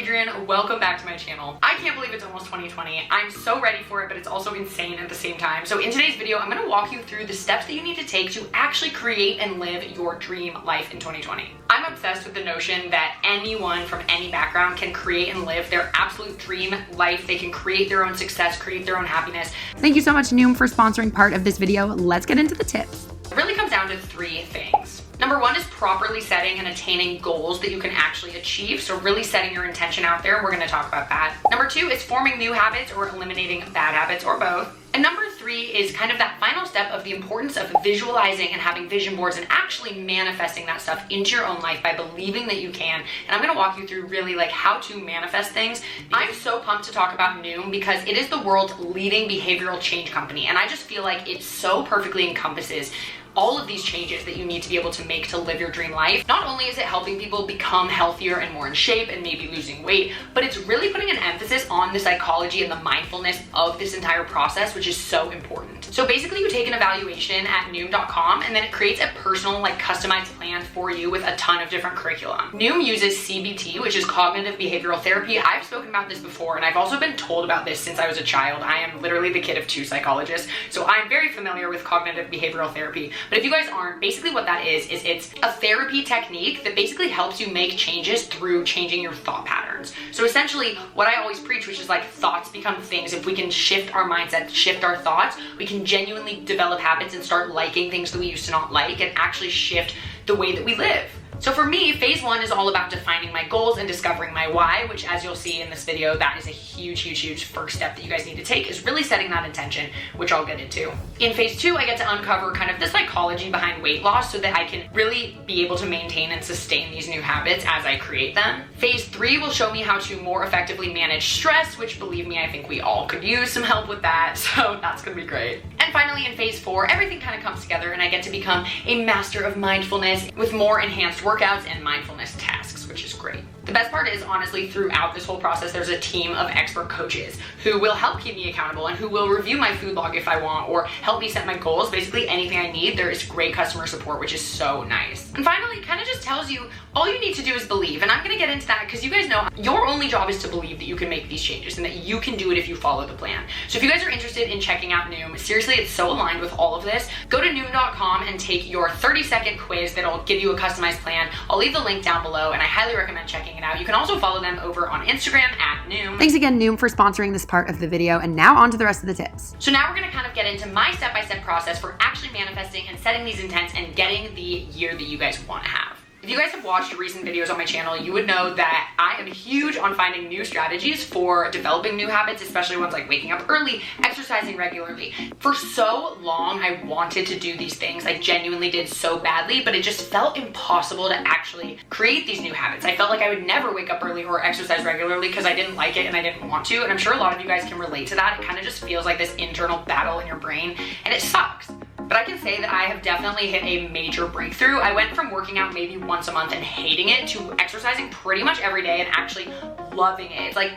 Adrienne. Welcome back to my channel. I can't believe it's almost 2020. I'm so ready for it, but it's also insane at the same time. So in today's video, I'm gonna walk you through the steps that you need to take to actually create and live your dream life in 2020. I'm obsessed with the notion that anyone from any background can create and live their absolute dream life. They can create their own success, create their own happiness. Thank you so much, Noom, for sponsoring part of this video. Let's get into the tips. It really comes down to three things. Number one is properly setting and attaining goals that you can actually achieve. So really setting your intention out there. We're gonna talk about that. Number two is forming new habits or eliminating bad habits or both. And number three is kind of that final step of the importance of visualizing and having vision boards and actually manifesting that stuff into your own life by believing that you can. And I'm gonna walk you through really like how to manifest things. I'm so pumped to talk about Noom because it is the world's leading behavioral change company. And I just feel like it so perfectly encompasses all of these changes that you need to be able to make to live your dream life. Not only is it helping people become healthier and more in shape and maybe losing weight, but it's really putting an emphasis on the psychology and the mindfulness of this entire process, which is so important. So basically you take an evaluation at Noom.com and then it creates a personal, like customized plan for you with a ton of different curriculum. Noom uses CBT, which is cognitive behavioral therapy. I've spoken about this before and I've also been told about this since I was a child. I am literally the kid of two psychologists, so I'm very familiar with cognitive behavioral therapy. But if you guys aren't, basically what that is it's a therapy technique that basically helps you make changes through changing your thought patterns. So essentially what I always preach, which is like thoughts become things. If we can shift our mindset, shift our thoughts, we can genuinely develop habits and start liking things that we used to not like and actually shift the way that we live. So for me, phase one is all about defining my goals and discovering my why, which as you'll see in this video, that is a huge first step that you guys need to take, is really setting that intention, which I'll get into. In phase two, I get to uncover kind of the psychology behind weight loss so that I can really be able to maintain and sustain these new habits as I create them. Phase three will show me how to more effectively manage stress, which believe me, I think we all could use some help with that. So that's gonna be great. And finally in phase four, everything kind of comes together and I get to become a master of mindfulness with more enhanced workouts and mindfulness tasks, which is great. The best part is, honestly, throughout this whole process, there's a team of expert coaches who will help keep me accountable and who will review my food log if I want or help me set my goals. Basically anything I need, there is great customer support, which is so nice. And finally, it kind of just tells you all you need to do is believe. And I'm gonna get into that because you guys know your only job is to believe that you can make these changes and that you can do it if you follow the plan. So if you guys are interested in checking out Noom, seriously, it's so aligned with all of this. Go to Noom.com and take your 30-second quiz that'll give you a customized plan. I'll leave the link down below and I highly recommend checking it out. You can also follow them over on Instagram at Noom. Thanks again, Noom, for sponsoring this part of the video. And now on to the rest of the tips. So now we're gonna kind of get into my step-by-step process for actually manifesting and setting these intents and getting the year that you guys wanna have. If you guys have watched recent videos on my channel, you would know that I am huge on finding new strategies for developing new habits, especially ones like waking up early, exercising regularly. For so long, I wanted to do these things. I genuinely did so badly, but it just felt impossible to actually create these new habits. I felt like I would never wake up early or exercise regularly because I didn't like it and I didn't want to. And I'm sure a lot of you guys can relate to that. It kind of just feels like this internal battle in your brain and it sucks. But I can say that I have definitely hit a major breakthrough. I went from working out maybe once a month and hating it to exercising pretty much every day and actually loving it. It's like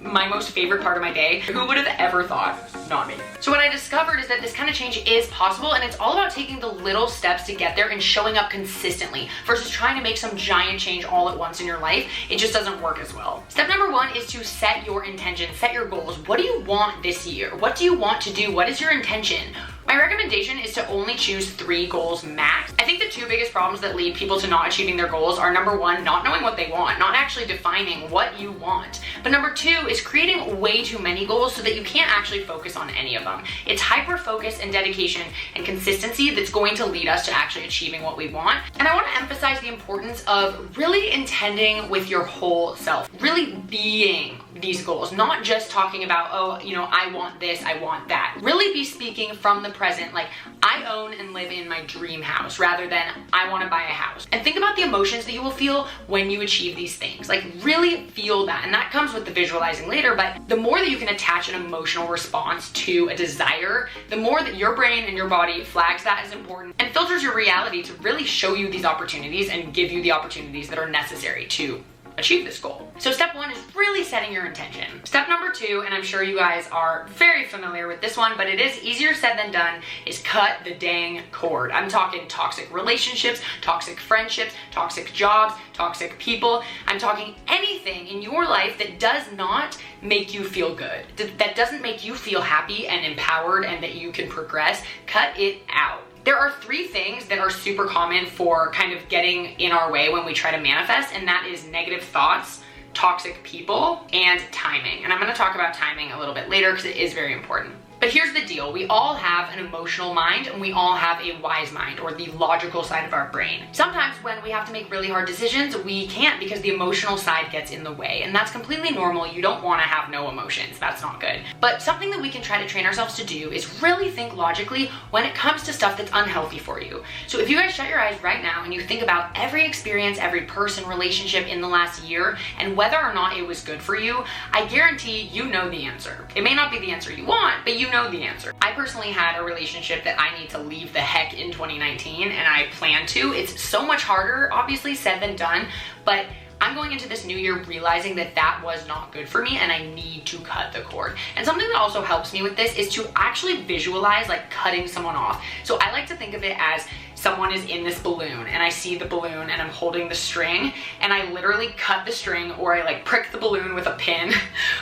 my most favorite part of my day. Who would have ever thought? Not me. So what I discovered is that this kind of change is possible and it's all about taking the little steps to get there and showing up consistently versus trying to make some giant change all at once in your life. It just doesn't work as well. Step number one is to set your intention, set your goals. What do you want this year? What do you want to do? What is your intention? My recommendation is to only choose 3 goals max. I think the 2 biggest problems that lead people to not achieving their goals are number 1, not knowing what they want, not actually defining what you want. But number 2 is creating way too many goals so that you can't actually focus on any of them. It's hyper focus and dedication and consistency that's going to lead us to actually achieving what we want. And I want to emphasize the importance of really intending with your whole self, really being these goals, not just talking about, oh, you know, I want this, I want that. Really be speaking from the present, like I own and live in my dream house rather than I want to buy a house. And think about the emotions that you will feel when you achieve these things. Like really feel that. And that comes with the visualizing later, but the more that you can attach an emotional response to a desire, the more that your brain and your body flags that as important and filters your reality to really show you these opportunities and give you the opportunities that are necessary to achieve this goal. So step one is really setting your intention. Step number two, and I'm sure you guys are very familiar with this one, but it is easier said than done, is cut the dang cord. I'm talking toxic relationships, toxic friendships, toxic jobs, toxic people. I'm talking anything in your life that does not make you feel good, that doesn't make you feel happy and empowered and that you can progress. Cut it out. There are three things that are super common for kind of getting in our way when we try to manifest, and that is negative thoughts, toxic people, and timing. And I'm going to talk about timing a little bit later because it is very important. But here's the deal. We all have an emotional mind and we all have a wise mind, or the logical side of our brain. Sometimes when we have to make really hard decisions, we can't because the emotional side gets in the way, and that's completely normal. You don't want to have no emotions. That's not good. But something that we can try to train ourselves to do is really think logically when it comes to stuff that's unhealthy for you. So if you guys shut your eyes right now and you think about every experience, every person, relationship in the last year and whether or not it was good for you, I guarantee you know the answer. It may not be the answer you want, but you know the answer. I personally had a relationship that I need to leave the heck in 2019, and I plan to. It's so much harder, obviously, said than done, but I'm going into this new year realizing that that was not good for me and I need to cut the cord. And something that also helps me with this is to actually visualize like cutting someone off. So I like to think of it as someone is in this balloon and I see the balloon and I'm holding the string and I literally cut the string, or I like prick the balloon with a pin.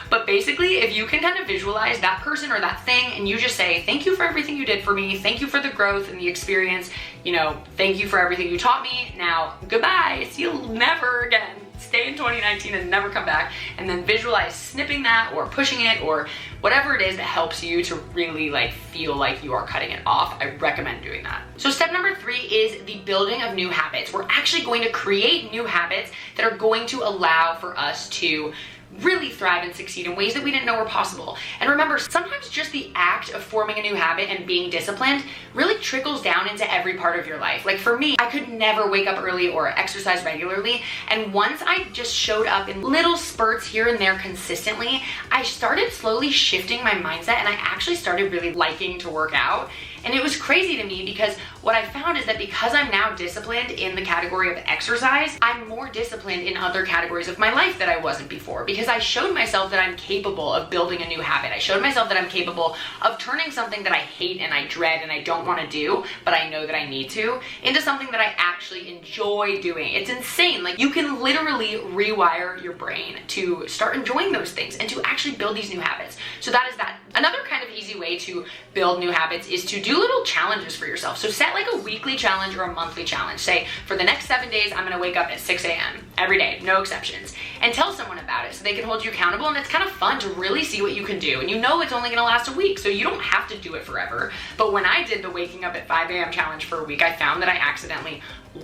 But basically, if you can kind of visualize that person or that thing and you just say, thank you for everything you did for me, thank you for the growth and the experience, you know, thank you for everything you taught me, now goodbye, see you never again. Stay in 2019 and never come back, and then visualize snipping that or pushing it or whatever it is that helps you to really like feel like you are cutting it off. I recommend doing that. So step number 3 is the building of new habits. We're actually going to create new habits that are going to allow for us to really thrive and succeed in ways that we didn't know were possible. And remember, sometimes just the act of forming a new habit and being disciplined really trickles down into every part of your life. Like for me, I could never wake up early or exercise regularly. And once I just showed up in little spurts here and there consistently, I started slowly shifting my mindset and I actually started really liking to work out. And it was crazy to me because what I found is that because I'm now disciplined in the category of exercise, I'm more disciplined in other categories of my life that I wasn't before, because I showed myself that I'm capable of building a new habit. I showed myself that I'm capable of turning something that I hate and I dread and I don't want to do, but I know that I need to, into something that I actually enjoy doing. It's insane. Like you can literally rewire your brain to start enjoying those things and to actually build these new habits. So that is that. Another kind of easy way to build new habits is to do little challenges for yourself. So set like a weekly challenge or a monthly challenge. Say, for the next 7 days, I'm gonna wake up at 6 a.m. every day, no exceptions. And tell someone about it so they can hold you accountable, and it's kind of fun to really see what you can do. And you know it's only gonna last a week, so you don't have to do it forever. But when I did the waking up at 5 a.m. challenge for a week, I found that I accidentally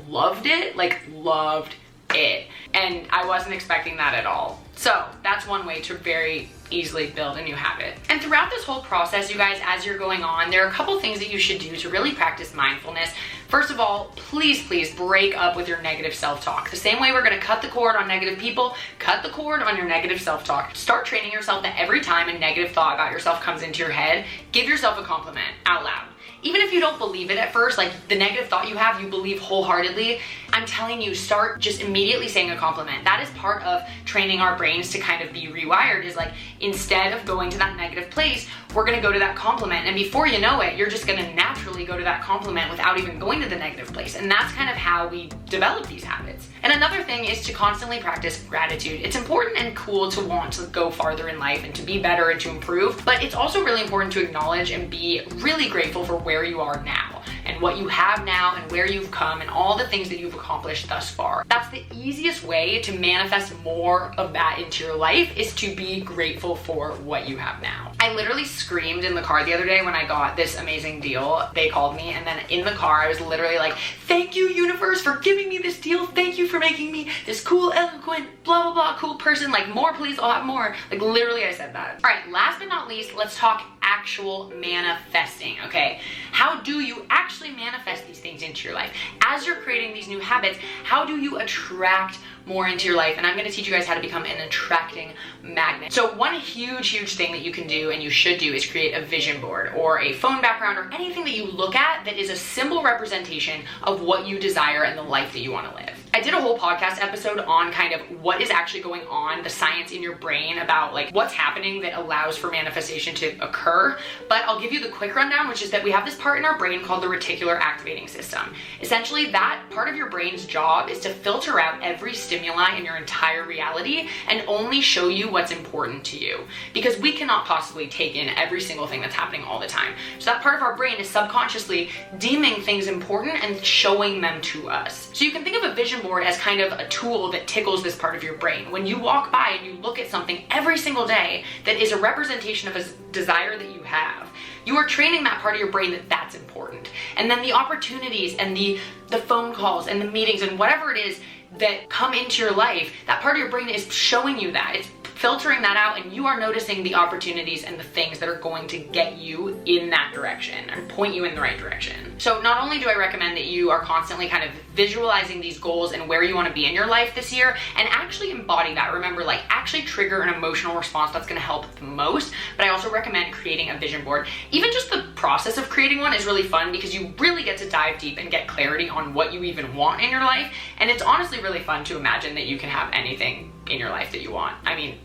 loved it, like loved it. And I wasn't expecting that at all. So that's one way to very easily build a new habit. And throughout this whole process, you guys, as you're going on, there are a couple things that you should do to really practice mindfulness. First of all, please break up with your negative self-talk. The same way we're gonna cut the cord on negative people, cut the cord on your negative self-talk. Start training yourself that every time a negative thought about yourself comes into your head, give yourself a compliment out loud. Even if you don't believe it at first, like the negative thought you have, you believe wholeheartedly, I'm telling you, start just immediately saying a compliment. That is part of training our brains to kind of be rewired, is like, instead of going to that negative place, we're gonna go to that compliment. And before you know it, you're just gonna naturally go to that compliment without even going to the negative place. And that's kind of how we develop these habits. And another thing is to constantly practice gratitude. It's important and cool to want to go farther in life and to be better and to improve, but it's also really important to acknowledge and be really grateful for where you are now and what you have now and where you've come and all the things that you've accomplished thus far. That's the easiest way to manifest more of that into your life, is to be grateful for what you have now. I literally screamed in the car the other day when I got this amazing deal. They called me, and then in the car I was literally like, thank you, universe, for giving me this deal. Thank you for making me this cool, eloquent, blah, blah, blah, cool person. Like, more, please, I'll have more. Like, literally I said that. All right, last but not least, let's talk actual manifesting, okay? How do you actually manifest these things into your life? As you're creating these new habits, how do you attract more into your life? And I'm gonna teach you guys how to become an attracting magnet. So one huge thing that you can do and you should do is create a vision board or a phone background or anything that you look at that is a symbol representation of what you desire and the life that you wanna live. I did a whole podcast episode on kind of what is actually going on, the science in your brain about like what's happening that allows for manifestation to occur. But I'll give you the quick rundown, which is that we have this part in our brain called the reticular activating system. Essentially, that part of your brain's job is to filter out every stimuli in your entire reality and only show you what's important to you, because we cannot possibly take in every single thing that's happening all the time. So that part of our brain is subconsciously deeming things important and showing them to us. So you can think of a vision board as kind of a tool that tickles this part of your brain. When you walk by and you look at something every single day that is a representation of a desire that you have, you are training that part of your brain that that's important. And then the opportunities and the phone calls and the meetings and whatever it is that come into your life, that part of your brain is showing you that. It's filtering that out, and you are noticing the opportunities and the things that are going to get you in that direction and point you in the right direction. So not only do I recommend that you are constantly kind of visualizing these goals and where you want to be in your life this year and actually embody that. Remember, like actually trigger an emotional response that's going to help the most. But I also recommend creating a vision board. Even just the process of creating one is really fun because you really get to dive deep and get clarity on what you even want in your life. And it's honestly really fun to imagine that you can have anything in your life that you want. I mean,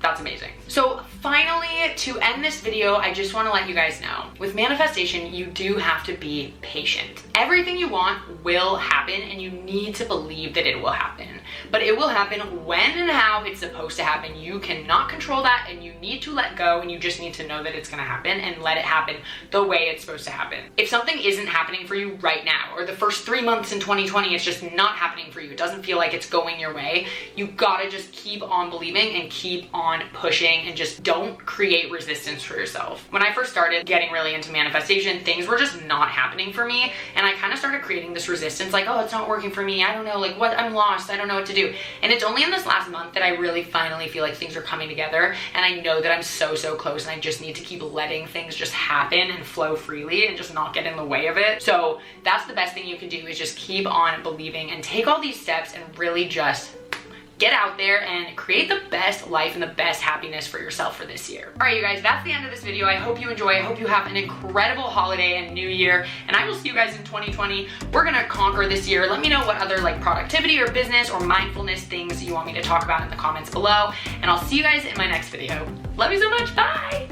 that's amazing. So finally, to end this video, I just want to let you guys know, with manifestation, you do have to be patient. Everything you want will happen, and you need to believe that it will happen. But it will happen when and how it's supposed to happen. You cannot control that, and you need to let go, and you just need to know that it's going to happen and let it happen the way it's supposed to happen. If something isn't happening for you right now, or the first 3 months in 2020, it's just not happening for you, it doesn't feel like it's going your way, you gotta just keep on believing and keep on pushing, and just don't create resistance for yourself. When I first started getting really into manifestation, things were just not happening for me, and I kind of started creating this resistance, like, oh, it's not working for me, I don't know, like what, I'm lost, I don't know what to do. And it's only in this last month that I really finally feel like things are coming together, and I know that I'm so close, and I just need to keep letting things just happen and flow freely and just not get in the way of it. So that's the best thing you can do, is just keep on believing and take all these steps and really just get out there and create the best life and the best happiness for yourself for this year. All right, you guys, that's the end of this video. I hope you enjoy. I hope you have an incredible holiday and new year, and I will see you guys in 2020. We're gonna conquer this year. Let me know what other like productivity or business or mindfulness things you want me to talk about in the comments below, and I'll see you guys in my next video. Love you so much, bye.